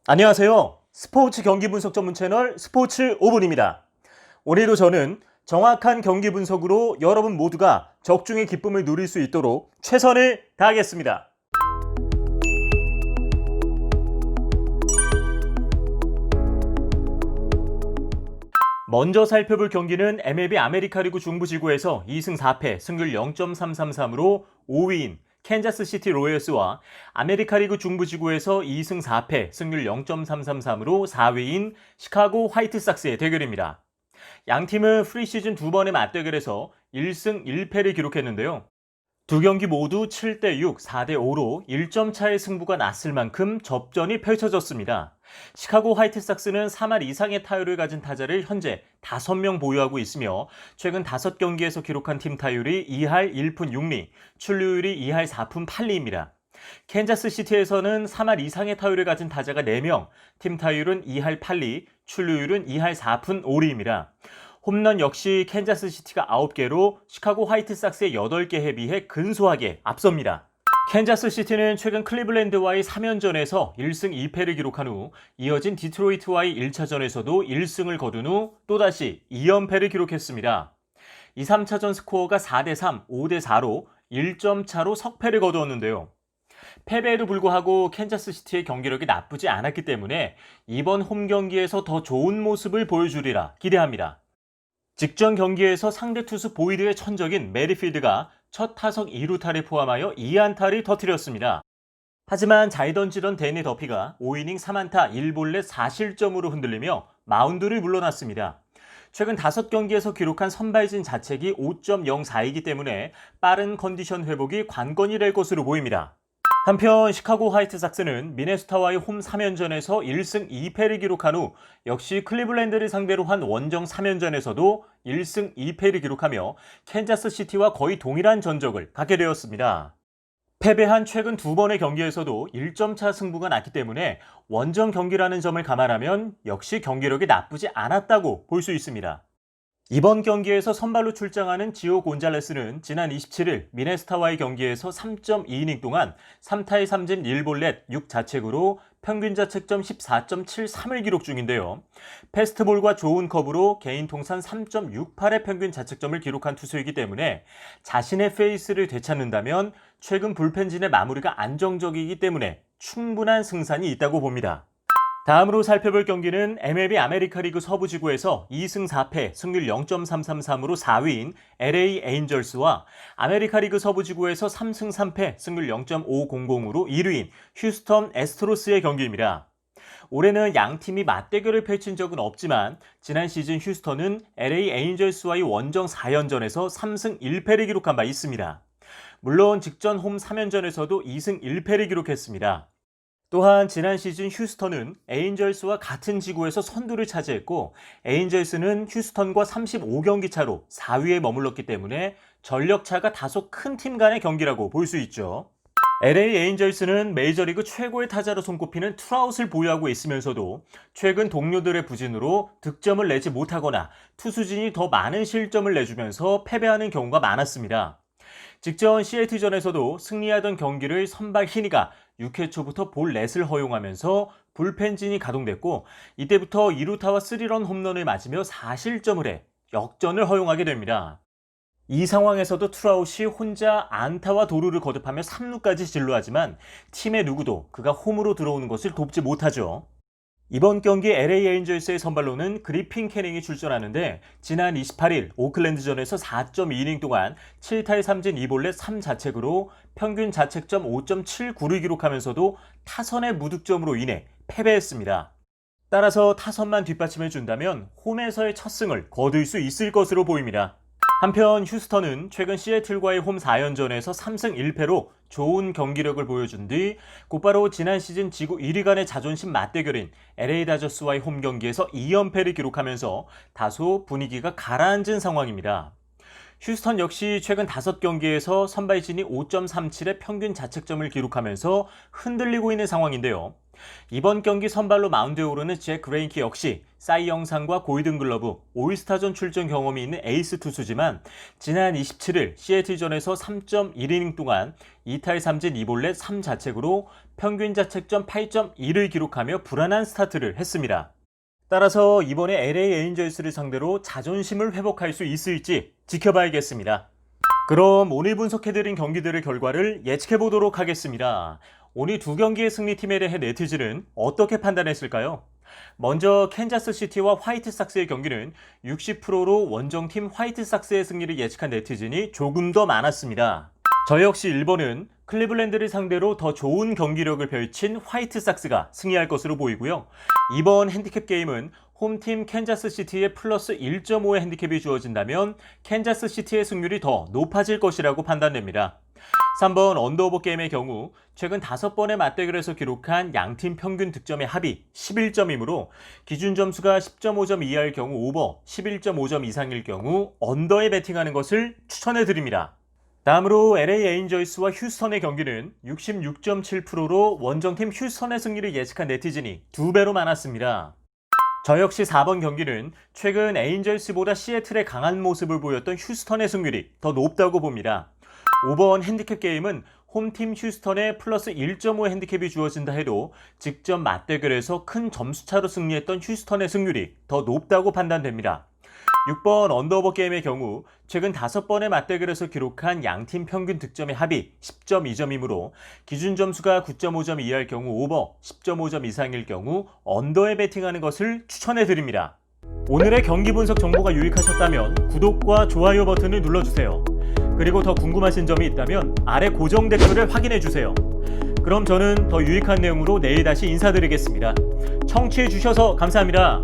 안녕하세요. 스포츠 경기 분석 전문 채널 스포츠 5분입니다. 오늘도 저는 정확한 경기 분석으로 여러분 모두가 적중의 기쁨을 누릴 수 있도록 최선을 다하겠습니다. 먼저 살펴볼 경기는 MLB 아메리카리그 중부지구에서 2승 4패 승률 0.333으로 5위인 캔자스시티 로열스와 아메리카리그 중부지구에서 2승 4패 승률 0.333으로 4위인 시카고 화이트삭스의 대결입니다. 양팀은 프리시즌 두 번의 맞대결에서 1승 1패를 기록했는데요. 두 경기 모두 7대6, 4대5로 1점 차의 승부가 났을 만큼 접전이 펼쳐졌습니다. 시카고 화이트삭스는 3할 이상의 타율을 가진 타자를 현재 5명 보유하고 있으며 최근 5경기에서 기록한 팀 타율이 2할 1푼 6리, 출루율이 2할 4푼 8리입니다. 캔자스시티에서는 3할 이상의 타율을 가진 타자가 4명, 팀 타율은 2할 8리, 출루율은 2할 4푼 5리입니다. 홈런 역시 캔자스시티가 9개로 시카고 화이트삭스의 8개에 비해 근소하게 앞섭니다. 캔자스시티는 최근 클리블랜드와의 3연전에서 1승 2패를 기록한 후 이어진 디트로이트와의 1차전에서도 1승을 거둔 후 또다시 2연패를 기록했습니다. 2, 3차전 스코어가 4대3, 5대4로 1점 차로 석패를 거두었는데요. 패배에도 불구하고 캔자스시티의 경기력이 나쁘지 않았기 때문에 이번 홈 경기에서 더 좋은 모습을 보여주리라 기대합니다. 직전 경기에서 상대 투수 보이드의 천적인 메리필드가 첫 타석 2루타를 포함하여 2안타를 터뜨렸습니다. 하지만 잘 던지던 데니 더피가 5이닝 3안타 1볼넷 4실점으로 흔들리며 마운드를 물러났습니다. 최근 5경기에서 기록한 선발진 자책이 5.04이기 때문에 빠른 컨디션 회복이 관건이 될 것으로 보입니다. 한편 시카고 화이트삭스는 미네소타와의 홈 3연전에서 1승 2패를 기록한 후 역시 클리블랜드를 상대로 한 원정 3연전에서도 1승 2패를 기록하며 캔자스시티와 거의 동일한 전적을 갖게 되었습니다. 패배한 최근 2번의 경기에서도 1점 차 승부가 났기 때문에 원정 경기라는 점을 감안하면 역시 경기력이 나쁘지 않았다고 볼 수 있습니다. 이번 경기에서 선발로 출장하는 지오 곤잘레스는 지난 27일 미네소타와의 경기에서 3.2이닝 동안 3타의 3진 1볼넷 6자책으로 평균 자책점 14.73을 기록 중인데요. 패스트볼과 좋은 커브로 개인 통산 3.68의 평균 자책점을 기록한 투수이기 때문에 자신의 페이스를 되찾는다면 최근 불펜진의 마무리가 안정적이기 때문에 충분한 승산이 있다고 봅니다. 다음으로 살펴볼 경기는 MLB 아메리카리그 서부지구에서 2승 4패 승률 0.333으로 4위인 LA 에인절스와 아메리카리그 서부지구에서 3승 3패 승률 0.500으로 1위인 휴스턴 애스트로스의 경기입니다. 올해는 양팀이 맞대결을 펼친 적은 없지만 지난 시즌 휴스턴은 LA 에인절스와의 원정 4연전에서 3승 1패를 기록한 바 있습니다. 물론 직전 홈 3연전에서도 2승 1패를 기록했습니다. 또한 지난 시즌 휴스턴은 에인절스와 같은 지구에서 선두를 차지했고 에인절스는 휴스턴과 35경기 차로 4위에 머물렀기 때문에 전력차가 다소 큰 팀 간의 경기라고 볼 수 있죠. LA 에인절스는 메이저리그 최고의 타자로 손꼽히는 투아웃을 보유하고 있으면서도 최근 동료들의 부진으로 득점을 내지 못하거나 투수진이 더 많은 실점을 내주면서 패배하는 경우가 많았습니다. 직전 시애틀전에서도 승리하던 경기를 선발 히니가 6회 초부터 볼 넷을 허용하면서 불펜진이 가동됐고 이때부터 2루타와 3런 홈런을 맞으며 4실점을 해 역전을 허용하게 됩니다. 이 상황에서도 투아웃이 혼자 안타와 도루를 거듭하며 3루까지 진루하지만 팀의 누구도 그가 홈으로 들어오는 것을 돕지 못하죠. 이번 경기 LA 에인절스의 선발로는 그리핀 캐닝이 출전하는데 지난 28일 오클랜드전에서 4.2이닝 동안 7타의 3진 2볼넷 3자책으로 평균 자책점 5.79를 기록하면서도 타선의 무득점으로 인해 패배했습니다. 따라서 타선만 뒷받침해준다면 홈에서의 첫 승을 거둘 수 있을 것으로 보입니다. 한편 휴스턴은 최근 시애틀과의 홈 4연전에서 3승 1패로 좋은 경기력을 보여준 뒤 곧바로 지난 시즌 지구 1위 간의 자존심 맞대결인 LA 다저스와의 홈 경기에서 2연패를 기록하면서 다소 분위기가 가라앉은 상황입니다. 휴스턴 역시 최근 5경기에서 선발진이 5.37의 평균 자책점을 기록하면서 흔들리고 있는 상황인데요. 이번 경기 선발로 마운드에 오르는 잭 그레인키 역시 사이 영상과 골든글러브, 올스타전 출전 경험이 있는 에이스 투수지만 지난 27일 시애틀전에서 3.1이닝 동안 2탈 3진 2볼넷 3자책으로 평균 자책점 8.1을 기록하며 불안한 스타트를 했습니다. 따라서 이번에 LA 에인절스를 상대로 자존심을 회복할 수 있을지 지켜봐야겠습니다. 그럼 오늘 분석해드린 경기들의 결과를 예측해보도록 하겠습니다. 오늘 두 경기의 승리팀에 대해 네티즌은 어떻게 판단했을까요? 먼저 캔자스시티와 화이트삭스의 경기는 60%로 원정팀 화이트삭스의 승리를 예측한 네티즌이 조금 더 많았습니다. 저 역시 1번은 클리블랜드를 상대로 더 좋은 경기력을 펼친 화이트삭스가 승리할 것으로 보이고요. 2번 핸디캡 게임은 홈팀 캔자스시티에 플러스 1.5의 핸디캡이 주어진다면 캔자스시티의 승률이 더 높아질 것이라고 판단됩니다. 3번 언더오버 게임의 경우 최근 5번의 맞대결에서 기록한 양팀 평균 득점의 합이 11점이므로 기준 점수가 10.5점 이하일 경우 오버, 11.5점 이상일 경우 언더에 베팅하는 것을 추천해드립니다. 다음으로 LA 에인저스와 휴스턴의 경기는 66.7%로 원정팀 휴스턴의 승리를 예측한 네티즌이 2배로 많았습니다. 저 역시 4번 경기는 최근 에인절스보다 시애틀의 강한 모습을 보였던 휴스턴의 승률이 더 높다고 봅니다. 5번 핸디캡 게임은 홈팀 휴스턴에 플러스 1.5 핸디캡이 주어진다 해도 직접 맞대결에서 큰 점수차로 승리했던 휴스턴의 승률이 더 높다고 판단됩니다. 6번 언더오버 게임의 경우 최근 5번의 맞대결에서 기록한 양팀 평균 득점의 합이 10.2점이므로 기준 점수가 9.5점 이하일 경우 오버, 10.5점 이상일 경우 언더에 베팅하는 것을 추천해드립니다. 오늘의 경기 분석 정보가 유익하셨다면 구독과 좋아요 버튼을 눌러주세요. 그리고 더 궁금하신 점이 있다면 아래 고정 댓글을 확인해주세요. 그럼 저는 더 유익한 내용으로 내일 다시 인사드리겠습니다. 청취해주셔서 감사합니다.